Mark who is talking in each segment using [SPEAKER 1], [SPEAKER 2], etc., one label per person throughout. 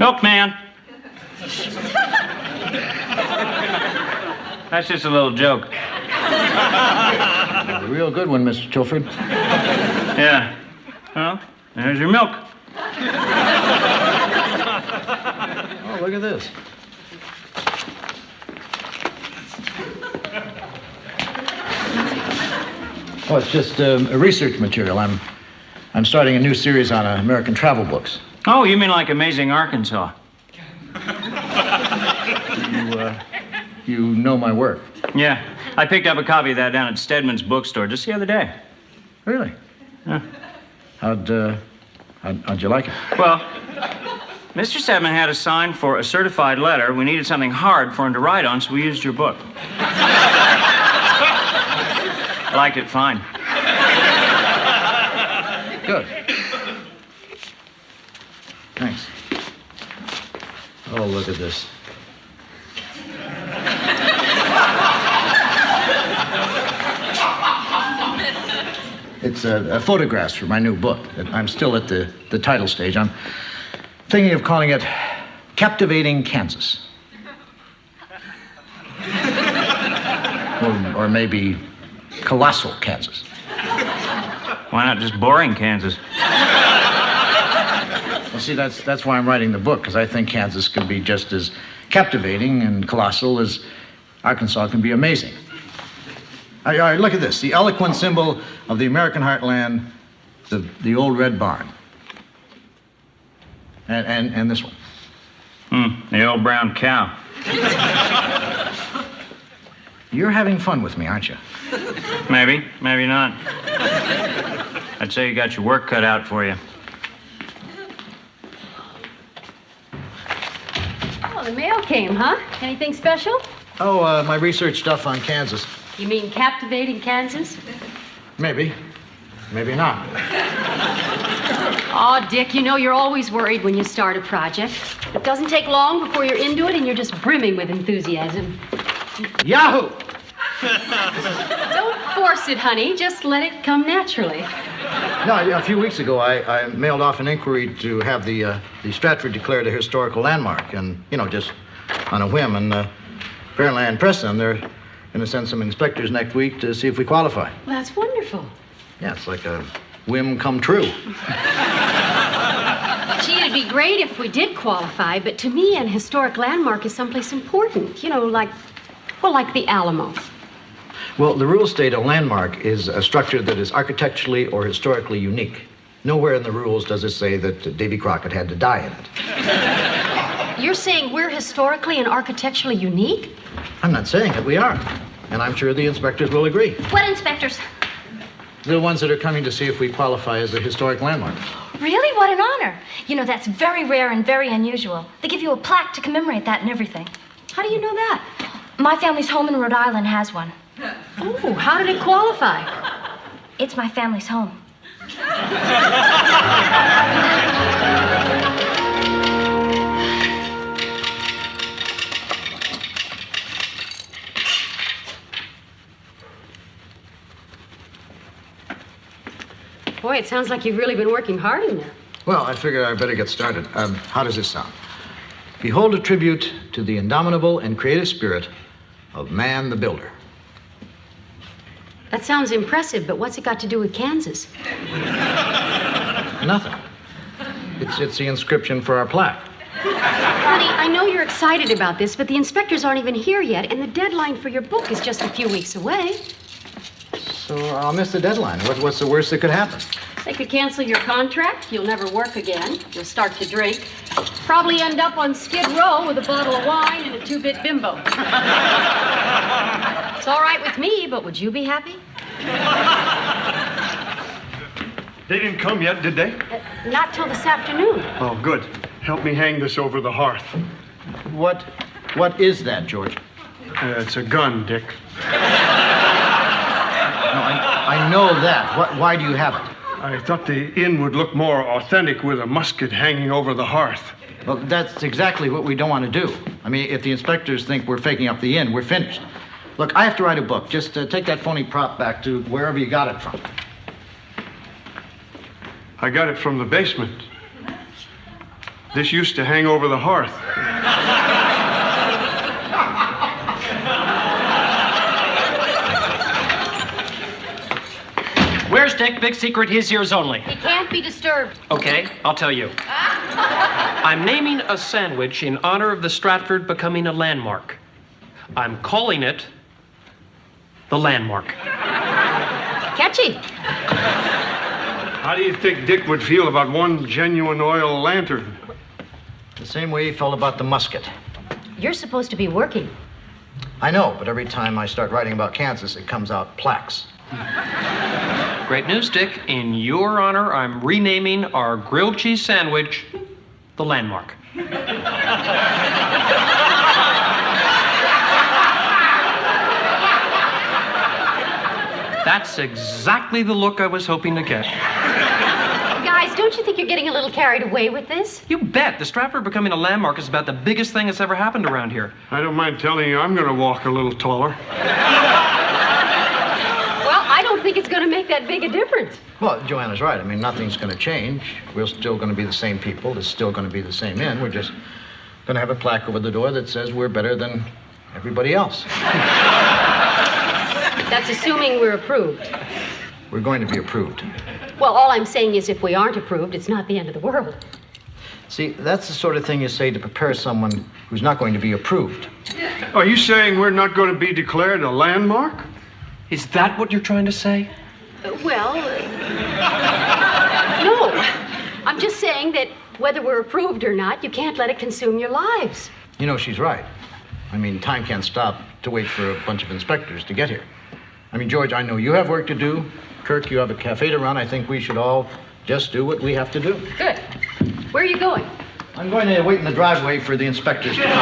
[SPEAKER 1] Milkman. That's just a little joke.
[SPEAKER 2] A real good one, Mr. Tilford.
[SPEAKER 1] Yeah. Well, there's your milk.
[SPEAKER 2] Oh, look at this. Oh, it's just a research material. I'm starting a new series on American travel books.
[SPEAKER 1] Oh, you mean like Amazing Arkansas?
[SPEAKER 2] You know my work.
[SPEAKER 1] Yeah. I picked up a copy of that down at Stedman's bookstore just the other day.
[SPEAKER 2] Really?
[SPEAKER 1] Yeah.
[SPEAKER 2] How'd you like it?
[SPEAKER 1] Well, Mr. Stedman had us sign for a certified letter. We needed something hard for him to write on, so we used your book. I liked it fine.
[SPEAKER 2] Good. Thanks. Oh, look at this. It's photographs for my new book. I'm still at the title stage. I'm thinking of calling it Captivating Kansas. Or maybe Colossal Kansas.
[SPEAKER 1] Why not just Boring Kansas?
[SPEAKER 2] Well, see, that's why I'm writing the book, because I think Kansas can be just as captivating and colossal as Arkansas can be amazing. All right, look at this. The eloquent symbol of the American heartland, the old red barn. And this one.
[SPEAKER 1] The old brown cow.
[SPEAKER 2] You're having fun with me, aren't you?
[SPEAKER 1] Maybe, maybe not. I'd say you got your work cut out for you.
[SPEAKER 3] Oh, the mail came, huh? Anything special?
[SPEAKER 2] Oh, my research stuff on Kansas.
[SPEAKER 3] You mean Captivating Kansas?
[SPEAKER 2] Maybe. Maybe not.
[SPEAKER 3] Oh, Dick, you know you're always worried when you start a project. It doesn't take long before you're into it and you're just brimming with enthusiasm.
[SPEAKER 2] Yahoo!
[SPEAKER 3] Don't force it, honey. Just let it come naturally.
[SPEAKER 2] No, a few weeks ago, I mailed off an inquiry to have the Stratford declared a historical landmark, and, just on a whim, and apparently I impressed them. They're going to send some inspectors next week to see if we qualify.
[SPEAKER 3] Well, that's wonderful.
[SPEAKER 2] Yeah, it's like a whim come true.
[SPEAKER 3] Gee, it'd be great if we did qualify, but to me, an historic landmark is someplace important. Like the Alamo.
[SPEAKER 2] Well, the rules state a landmark is a structure that is architecturally or historically unique. Nowhere in the rules does it say that Davy Crockett had to die in it.
[SPEAKER 3] You're saying we're historically and architecturally unique?
[SPEAKER 2] I'm not saying it. We are. And I'm sure the inspectors will agree.
[SPEAKER 4] What inspectors?
[SPEAKER 2] The ones that are coming to see if we qualify as a historic landmark.
[SPEAKER 4] Really? What an honor. That's very rare and very unusual. They give you a plaque to commemorate that and everything.
[SPEAKER 3] How do you know that?
[SPEAKER 4] My family's home in Rhode Island has one.
[SPEAKER 3] Oh, how did it qualify?
[SPEAKER 4] It's my family's home.
[SPEAKER 3] Boy, it sounds like you've really been working hard in there.
[SPEAKER 2] Well, I figured I'd better get started. How does this sound? Behold a tribute to the indomitable and creative spirit of man the builder.
[SPEAKER 3] That sounds impressive, but what's it got to do with Kansas?
[SPEAKER 2] Nothing. It's the inscription for our plaque.
[SPEAKER 3] Honey, I know you're excited about this, but the inspectors aren't even here yet, and the deadline for your book is just a few weeks away.
[SPEAKER 2] So I'll miss the deadline. What's the worst that could happen?
[SPEAKER 3] They could cancel your contract. You'll never work again. You'll start to drink. Probably end up on Skid Row with a bottle of wine and a 2-bit bimbo. It's all right with me, but would you be happy?
[SPEAKER 5] They didn't come yet, did they?
[SPEAKER 3] Not till this afternoon.
[SPEAKER 5] Oh, good. Help me hang this over the hearth.
[SPEAKER 2] What is that, George?
[SPEAKER 5] It's a gun, Dick.
[SPEAKER 2] No, I know that. Why do you have it?
[SPEAKER 5] I thought the inn would look more authentic with a musket hanging over the hearth.
[SPEAKER 2] Well, that's exactly what we don't want to do. I mean, if the inspectors think we're faking up the inn, we're finished. Look, I have to write a book. Just take that phony prop back to wherever you got it from.
[SPEAKER 5] I got it from the basement. This used to hang over the hearth.
[SPEAKER 6] Where's Dick? Big secret, his ears only.
[SPEAKER 3] He can't be disturbed.
[SPEAKER 6] Okay, I'll tell you. I'm naming a sandwich in honor of the Stratford becoming a landmark. I'm calling it the Landmark.
[SPEAKER 3] Catchy.
[SPEAKER 5] How do you think Dick would feel about one genuine oil lantern?
[SPEAKER 2] The same way he felt about the musket.
[SPEAKER 3] You're supposed to be working.
[SPEAKER 2] I know, but every time I start writing about Kansas, it comes out plaques.
[SPEAKER 6] Great news, Dick. In your honor, I'm renaming our grilled cheese sandwich the Landmark. That's exactly the look I was hoping to get.
[SPEAKER 3] Guys, don't you think you're getting a little carried away with this?
[SPEAKER 6] You bet. The Stratford becoming a landmark is about the biggest thing that's ever happened around here.
[SPEAKER 5] I don't mind telling you, I'm going to walk a little taller.
[SPEAKER 3] Well, I don't think it's going to make that big a difference.
[SPEAKER 2] Well, Joanna's right. I mean, nothing's going to change. We're still going to be the same people. There's still going to be the same inn. We're just going to have a plaque over the door that says we're better than everybody else.
[SPEAKER 3] That's assuming we're approved.
[SPEAKER 2] We're going to be approved.
[SPEAKER 3] Well, all I'm saying is if we aren't approved, it's not the end of the world.
[SPEAKER 2] See, that's the sort of thing you say to prepare someone who's not going to be approved.
[SPEAKER 5] Are you saying we're not going to be declared a landmark?
[SPEAKER 6] Is that what you're trying to say?
[SPEAKER 3] Well, no. I'm just saying that whether we're approved or not, you can't let it consume your lives.
[SPEAKER 2] You know, she's right. I mean, time can't stop to wait for a bunch of inspectors to get here. I mean, George, I know you have work to do. Kirk, you have a cafe to run. I think we should all just do what we have to do.
[SPEAKER 3] Good. Where are you going?
[SPEAKER 2] I'm going to wait in the driveway for the inspectors to come.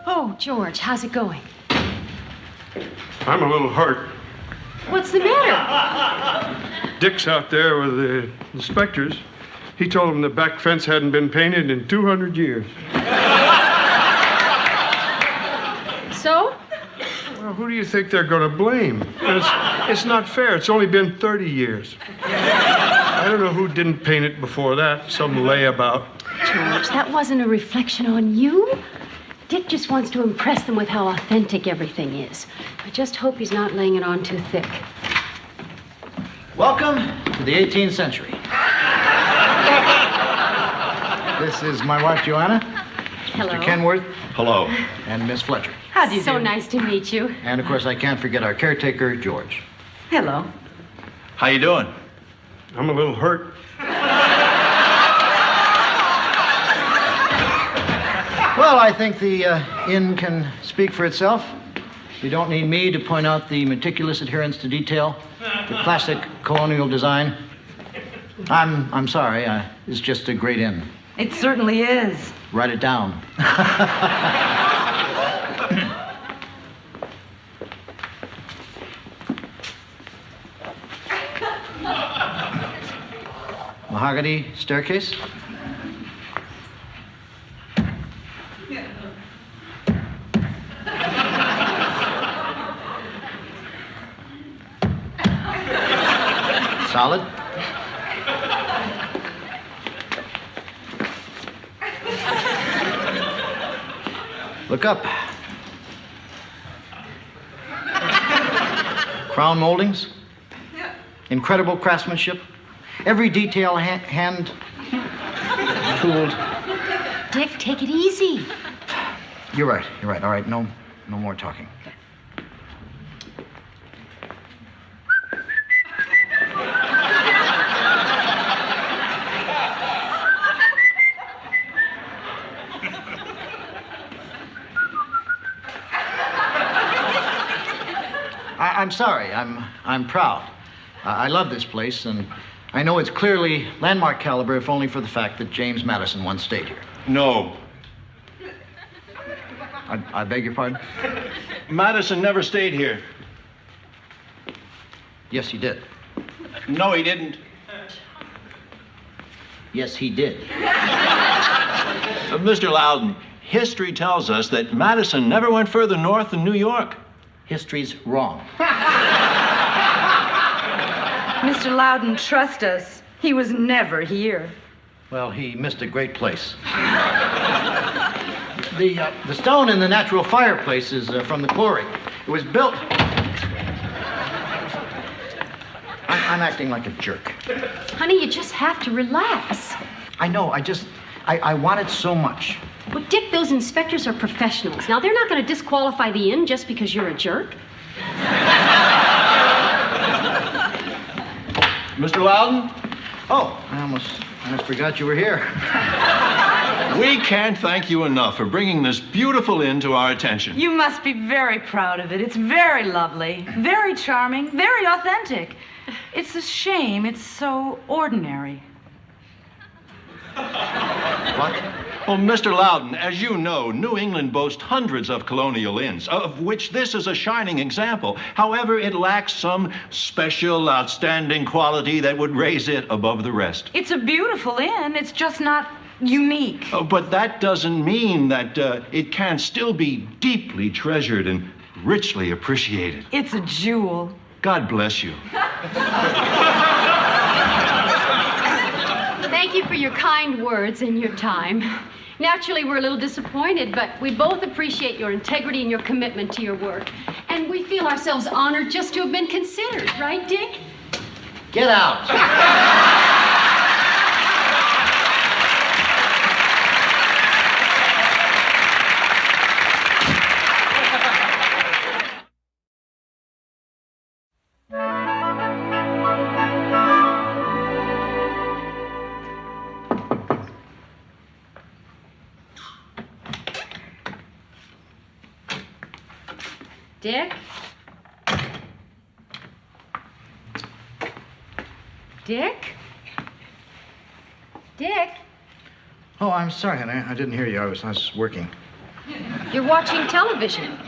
[SPEAKER 3] Oh, George, how's it going?
[SPEAKER 5] I'm a little hurt.
[SPEAKER 3] What's the matter?
[SPEAKER 5] Dick's out there with the inspectors. He told them the back fence hadn't been painted in 200 years.
[SPEAKER 3] So?
[SPEAKER 5] Well, who do you think they're going to blame? It's not fair. It's only been 30 years. I don't know who didn't paint it before that. Some layabout.
[SPEAKER 3] George, that wasn't a reflection on you. Dick just wants to impress them with how authentic everything is. I just hope he's not laying it on too thick.
[SPEAKER 2] Welcome to the 18th century. This is my wife, Joanna.
[SPEAKER 3] Hello.
[SPEAKER 2] Mr. Kenworth.
[SPEAKER 7] Hello.
[SPEAKER 2] And Miss Fletcher.
[SPEAKER 3] How do you do? So nice to meet you.
[SPEAKER 2] And, of course, I can't forget our caretaker, George.
[SPEAKER 8] Hello.
[SPEAKER 7] How you doing?
[SPEAKER 5] I'm a little hurt.
[SPEAKER 2] Well, I think the inn can speak for itself. You don't need me to point out the meticulous adherence to detail, the classic colonial design. I'm sorry. It's just a great inn.
[SPEAKER 8] It certainly is.
[SPEAKER 2] Write it down. Mahogany staircase. Solid. Look up. Crown moldings. Incredible craftsmanship. Every detail hand tooled.
[SPEAKER 3] Dick, take it easy.
[SPEAKER 2] You're right. All right, no more talking. I'm sorry. I'm proud. I love this place, and I know it's clearly landmark caliber, if only for the fact that James Madison once stayed here.
[SPEAKER 7] No.
[SPEAKER 2] I beg your pardon?
[SPEAKER 7] Madison never stayed here.
[SPEAKER 2] Yes, he did.
[SPEAKER 7] No, he didn't.
[SPEAKER 2] Yes, he did.
[SPEAKER 7] Mr. Loudon, history tells us that Madison never went further north than New York.
[SPEAKER 2] History's wrong.
[SPEAKER 8] Mr. Loudon, trust us. He was never here.
[SPEAKER 2] Well, he missed a great place. The stone in the natural fireplace is from the quarry. It was built... I'm acting like a jerk.
[SPEAKER 3] Honey, you just have to relax.
[SPEAKER 2] I know, I want it so much.
[SPEAKER 3] Well, Dick, those inspectors are professionals. Now, they're not going to disqualify the inn just because you're a jerk.
[SPEAKER 7] Mr. Loudon,
[SPEAKER 2] Oh, I almost forgot you were here.
[SPEAKER 7] we can't thank you enough for bringing this beautiful inn to our attention.
[SPEAKER 8] You must be very proud of it. It's very lovely, very charming, very authentic. It's a shame it's so ordinary.
[SPEAKER 2] What?
[SPEAKER 7] Well, Mr. Loudon, as you know, New England boasts hundreds of colonial inns, of which this is a shining example. However, it lacks some special, outstanding quality that would raise it above the rest.
[SPEAKER 8] It's a beautiful inn. It's just not unique.
[SPEAKER 7] But that doesn't mean that it can't still be deeply treasured and richly appreciated.
[SPEAKER 8] It's a jewel.
[SPEAKER 7] God bless you.
[SPEAKER 3] Thank you for your kind words and your time. Naturally, we're a little disappointed, but we both appreciate your integrity and your commitment to your work. And we feel ourselves honored just to have been considered, right, Dick?
[SPEAKER 2] Get out.
[SPEAKER 3] Dick? Dick? Dick?
[SPEAKER 2] Oh, I'm sorry, honey. I didn't hear you. I was working.
[SPEAKER 3] You're watching television.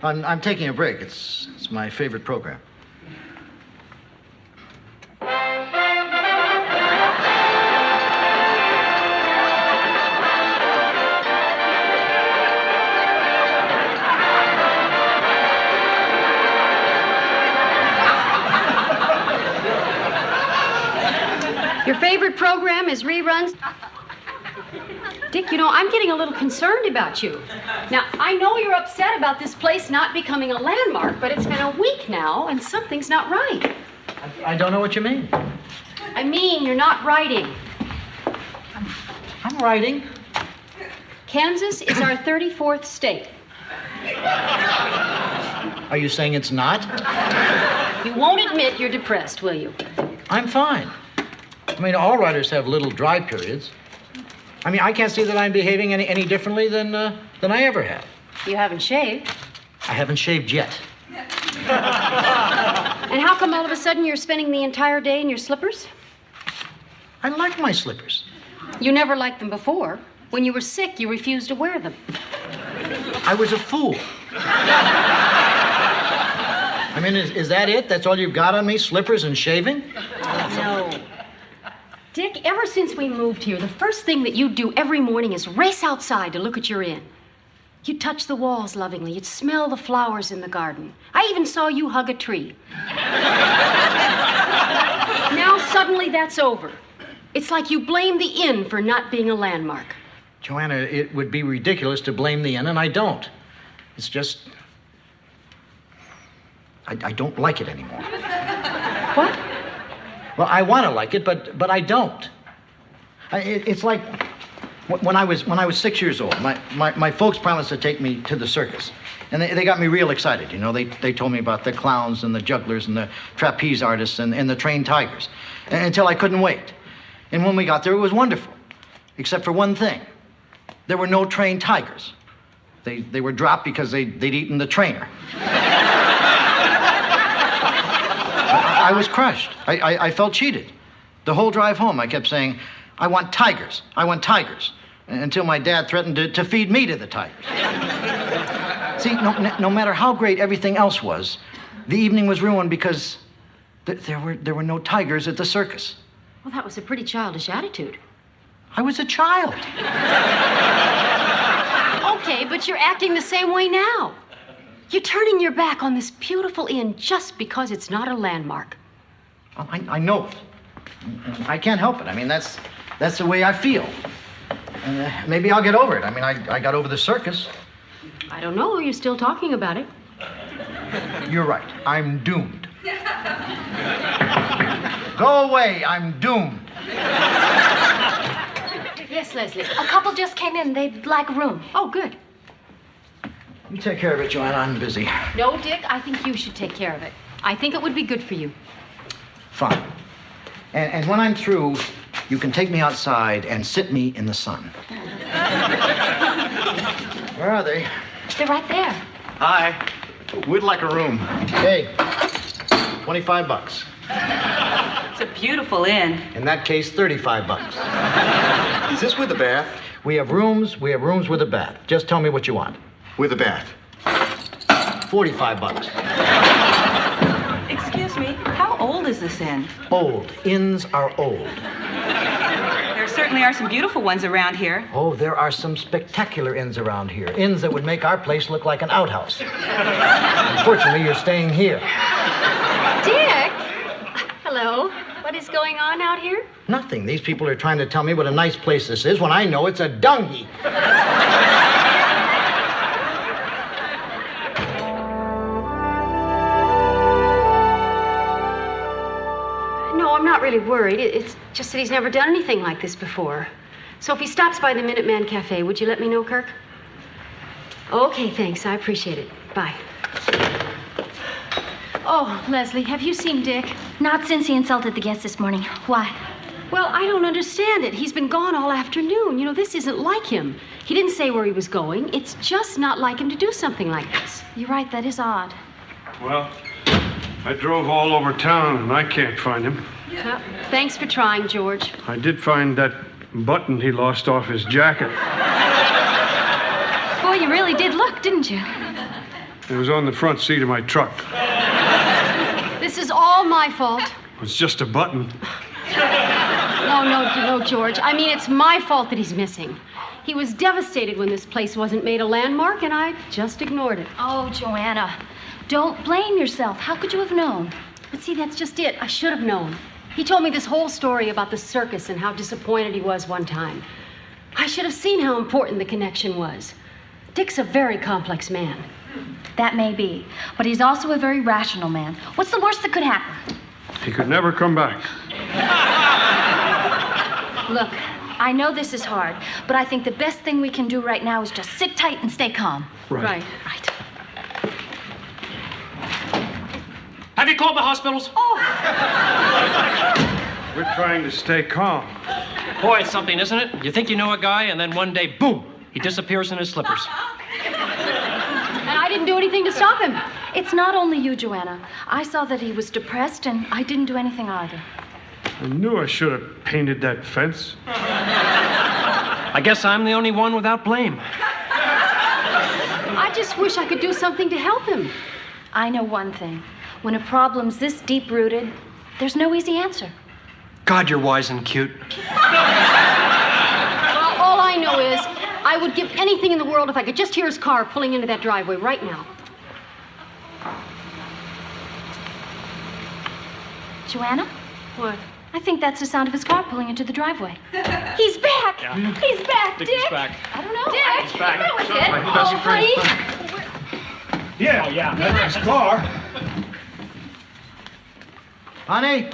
[SPEAKER 2] I'm taking a break. It's my favorite program.
[SPEAKER 3] Your favorite program is reruns? Dick, you know, I'm getting a little concerned about you. Now, I know you're upset about this place not becoming a landmark, but it's been a week now, and something's not right.
[SPEAKER 2] I don't know what you mean.
[SPEAKER 3] I mean, you're not writing.
[SPEAKER 2] I'm writing.
[SPEAKER 3] Kansas is our 34th state.
[SPEAKER 2] Are you saying it's not?
[SPEAKER 3] You won't admit you're depressed, will you?
[SPEAKER 2] I'm fine. I mean, all writers have little dry periods. I mean, I can't see that I'm behaving any differently than I ever have.
[SPEAKER 3] You haven't shaved.
[SPEAKER 2] I haven't shaved yet.
[SPEAKER 3] And how come all of a sudden you're spending the entire day in your slippers?
[SPEAKER 2] I like my slippers.
[SPEAKER 3] You never liked them before. When you were sick, you refused to wear them.
[SPEAKER 2] I was a fool. I mean, is that it? That's all you've got on me? Slippers and shaving?
[SPEAKER 3] No. Dick, ever since we moved here, the first thing that you do every morning is race outside to look at your inn. You'd touch the walls lovingly. You'd smell the flowers in the garden. I even saw you hug a tree. Now suddenly that's over. It's like you blame the inn for not being a landmark.
[SPEAKER 2] Joanna, it would be ridiculous to blame the inn, and I don't. It's just... I don't like it anymore.
[SPEAKER 3] What?
[SPEAKER 2] Well, I want to like it, but I don't. It's like when I was 6 years old. My folks promised to take me to the circus, and they got me real excited. You know, they told me about the clowns and the jugglers and the trapeze artists and the trained tigers, until I couldn't wait. And when we got there, it was wonderful, except for one thing: there were no trained tigers. They were dropped because they'd eaten the trainer. I was crushed. I felt cheated. The whole drive home, I kept saying, I want tigers. I want tigers. Until my dad threatened to feed me to the tigers. See, no matter how great everything else was, the evening was ruined because there were no tigers at the circus.
[SPEAKER 3] Well, that was a pretty childish attitude.
[SPEAKER 2] I was a child.
[SPEAKER 3] Okay, but you're acting the same way now. You're turning your back on this beautiful inn just because it's not a landmark.
[SPEAKER 2] Oh, I know it. I can't help it. I mean, that's the way I feel. And maybe I'll get over it. I mean, I got over the circus.
[SPEAKER 3] I don't know. You're still talking about it.
[SPEAKER 2] You're right. I'm doomed. Go away. I'm doomed.
[SPEAKER 3] Yes, Leslie.
[SPEAKER 4] A couple just came in. They'd like a room.
[SPEAKER 3] Oh, good.
[SPEAKER 2] You take care of it, Joanna. I'm busy.
[SPEAKER 3] No, Dick, I think you should take care of it. I think it would be good for you.
[SPEAKER 2] Fine. And when I'm through, you can take me outside and sit me in the sun. Where are they?
[SPEAKER 4] They're right there.
[SPEAKER 9] Hi. We'd like a room.
[SPEAKER 2] Hey, $25.
[SPEAKER 8] It's a beautiful inn.
[SPEAKER 2] In that case, $35.
[SPEAKER 9] Is this with a bath?
[SPEAKER 2] We have rooms with a bath. Just tell me what you want.
[SPEAKER 9] With a bath.
[SPEAKER 2] $45.
[SPEAKER 8] Excuse me, how old is this inn?
[SPEAKER 2] Old. Inns are old.
[SPEAKER 8] There certainly are some beautiful ones around here.
[SPEAKER 2] Oh, there are some spectacular inns around here. Inns that would make our place look like an outhouse. Unfortunately, you're staying here.
[SPEAKER 3] Dick! Hello. What is going on out here?
[SPEAKER 2] Nothing. These people are trying to tell me what a nice place this is when I know it's a dung heap.
[SPEAKER 3] No, I'm not really worried. It's just that he's never done anything like this before. So if he stops by the Minuteman Cafe, would you let me know, Kirk? Okay, thanks. I appreciate it. Bye. Oh, Leslie, have you seen Dick?
[SPEAKER 4] Not since he insulted the guests this morning. Why?
[SPEAKER 3] Well, I don't understand it. He's been gone all afternoon. You know, this isn't like him. He didn't say where he was going. It's just not like him to do something like this.
[SPEAKER 4] You're right, that is odd.
[SPEAKER 5] Well, I drove all over town and I can't find him.
[SPEAKER 3] Well, thanks for trying, George.
[SPEAKER 5] I did find that button he lost off his jacket.
[SPEAKER 4] Boy, you really did look, didn't you?
[SPEAKER 5] It was on the front seat of my truck.
[SPEAKER 3] This is all my fault.
[SPEAKER 5] It's just a button.
[SPEAKER 3] No, George. I mean, it's my fault that he's missing. He was devastated when this place wasn't made a landmark, and I just ignored it.
[SPEAKER 4] Oh, Joanna, don't blame yourself. How could you have known?
[SPEAKER 3] But see, that's just it. I should have known. He told me this whole story about the circus and how disappointed he was one time. I should have seen how important the connection was. Dick's a very complex man.
[SPEAKER 4] That may be, but he's also a very rational man. What's the worst that could happen?
[SPEAKER 5] He could never come back.
[SPEAKER 4] Look, I know this is hard, but I think the best thing we can do right now is just sit tight and stay calm.
[SPEAKER 3] Right.
[SPEAKER 6] Have you called the hospitals?
[SPEAKER 5] We're trying to stay calm.
[SPEAKER 6] Boy, it's something, isn't it? You think you know a guy, and then one day, boom, he disappears in his slippers.
[SPEAKER 3] And I didn't do anything to stop him.
[SPEAKER 4] It's not only you, Joanna. I saw that he was depressed, and I didn't do anything either.
[SPEAKER 5] I knew I should have painted that fence.
[SPEAKER 6] I guess I'm the only one without blame.
[SPEAKER 3] I just wish I could do something to help him.
[SPEAKER 4] I know one thing. When a problem's this deep-rooted, there's no easy answer.
[SPEAKER 6] God, you're wise and cute.
[SPEAKER 3] Well, all I know is I would give anything in the world if I could just hear his car pulling into that driveway right now.
[SPEAKER 4] Joanna?
[SPEAKER 3] What?
[SPEAKER 4] I think that's the sound of his car pulling into the driveway. He's back!
[SPEAKER 6] Yeah.
[SPEAKER 4] He's back, Dick!
[SPEAKER 6] He's back.
[SPEAKER 4] I don't know.
[SPEAKER 3] Dick!
[SPEAKER 6] He's back.
[SPEAKER 4] That was it.
[SPEAKER 5] That's
[SPEAKER 4] Oh, honey.
[SPEAKER 5] Yeah, that's his car.
[SPEAKER 2] Honey?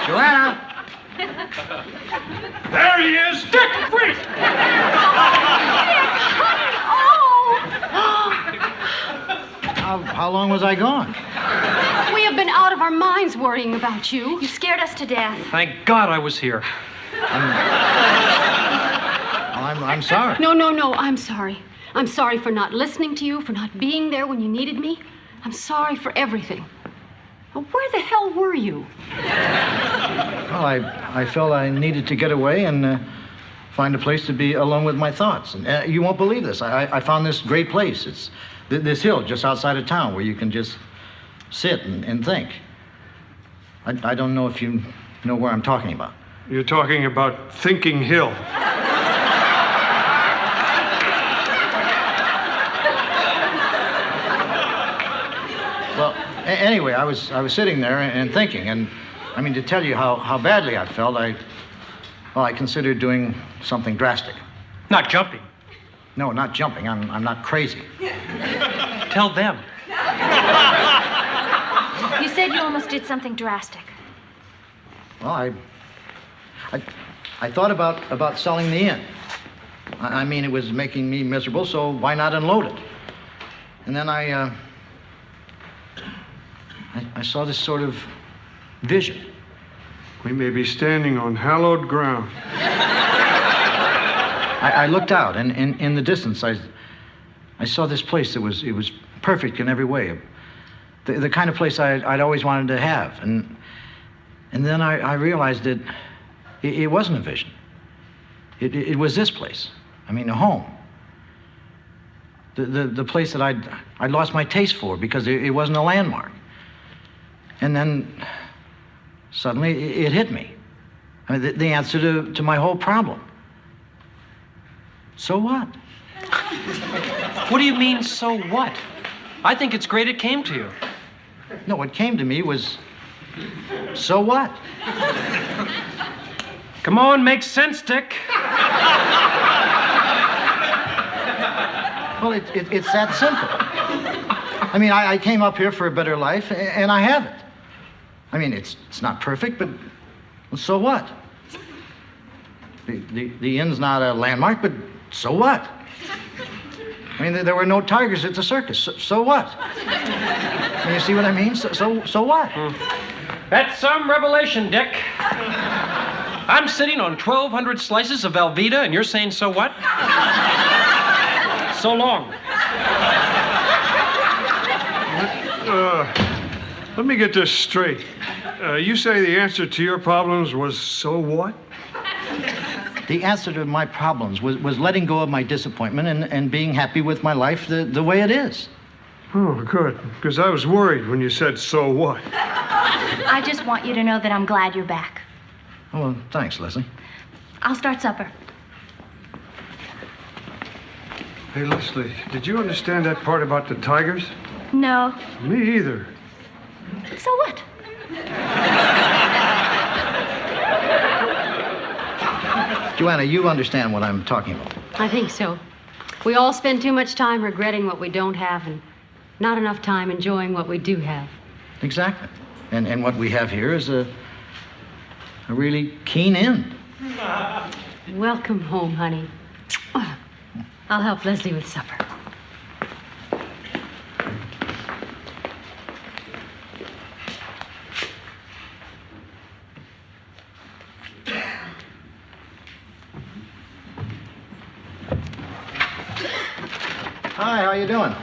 [SPEAKER 2] Joanna?
[SPEAKER 5] There he is! Dick, freeze!
[SPEAKER 2] How long was I gone?
[SPEAKER 3] We have been out of our minds worrying about you.
[SPEAKER 4] You scared us to death.
[SPEAKER 6] Thank God I was here.
[SPEAKER 2] I'm sorry.
[SPEAKER 3] No, I'm sorry. I'm sorry for not listening to you, for not being there when you needed me. I'm sorry for everything. Well, where the hell were you?
[SPEAKER 2] Well, I felt I needed to get away and find a place to be alone with my thoughts. And you won't believe this. I found this great place. It's this hill just outside of town where you can just sit and think. I don't know if you know where I'm talking about.
[SPEAKER 5] You're talking about Thinking Hill.
[SPEAKER 2] Anyway, I was sitting there and thinking, and I mean, to tell you how badly I felt, I considered doing something drastic.
[SPEAKER 6] Not jumping.
[SPEAKER 2] No, not jumping. I'm not crazy.
[SPEAKER 6] Tell them.
[SPEAKER 4] You said you almost did something drastic.
[SPEAKER 2] Well, I thought about selling the inn. I mean, it was making me miserable, so why not unload it? And then I saw this sort of vision.
[SPEAKER 5] We may be standing on hallowed ground.
[SPEAKER 2] I looked out, and in the distance, I saw this place that was perfect in every way. The kind of place I'd always wanted to have. And then I realized that it wasn't a vision. It was this place. I mean, a home. The place that I'd lost my taste for because it wasn't a landmark. And then suddenly it hit me. I mean, the answer to my whole problem. So what?
[SPEAKER 6] What do you mean, so what? I think it's great it came to you.
[SPEAKER 2] No, what came to me was, so what?
[SPEAKER 6] Come on, make sense, Dick.
[SPEAKER 2] Well, it's that simple. I mean, I came up here for a better life, and I have it. I mean, it's not perfect, but so what? The inn's not a landmark, but so what? I mean, there were no tigers at the circus, so what? I mean, you see what I mean? So what?
[SPEAKER 6] That's some revelation, Dick. I'm sitting on 1,200 slices of Velveeta, and you're saying, so what? So long.
[SPEAKER 5] Let me get this straight. You say the answer to your problems was so what?
[SPEAKER 2] The answer to my problems was letting go of my disappointment and being happy with my life the way it is.
[SPEAKER 5] Oh, good. Because I was worried when you said, so what?
[SPEAKER 4] I just want you to know that I'm glad you're back.
[SPEAKER 2] Oh, well, thanks, Leslie.
[SPEAKER 4] I'll start supper.
[SPEAKER 5] Hey, Leslie, did you understand that part about the tigers?
[SPEAKER 4] No.
[SPEAKER 5] Me either.
[SPEAKER 4] So what?
[SPEAKER 2] Joanna, you understand what I'm talking about.
[SPEAKER 3] I think so. We all spend too much time regretting what we don't have and not enough time enjoying what we do have.
[SPEAKER 2] Exactly. And what we have here is a really keen inn.
[SPEAKER 3] Welcome home, honey. I'll help Leslie with supper.
[SPEAKER 2] Hi, how you doing?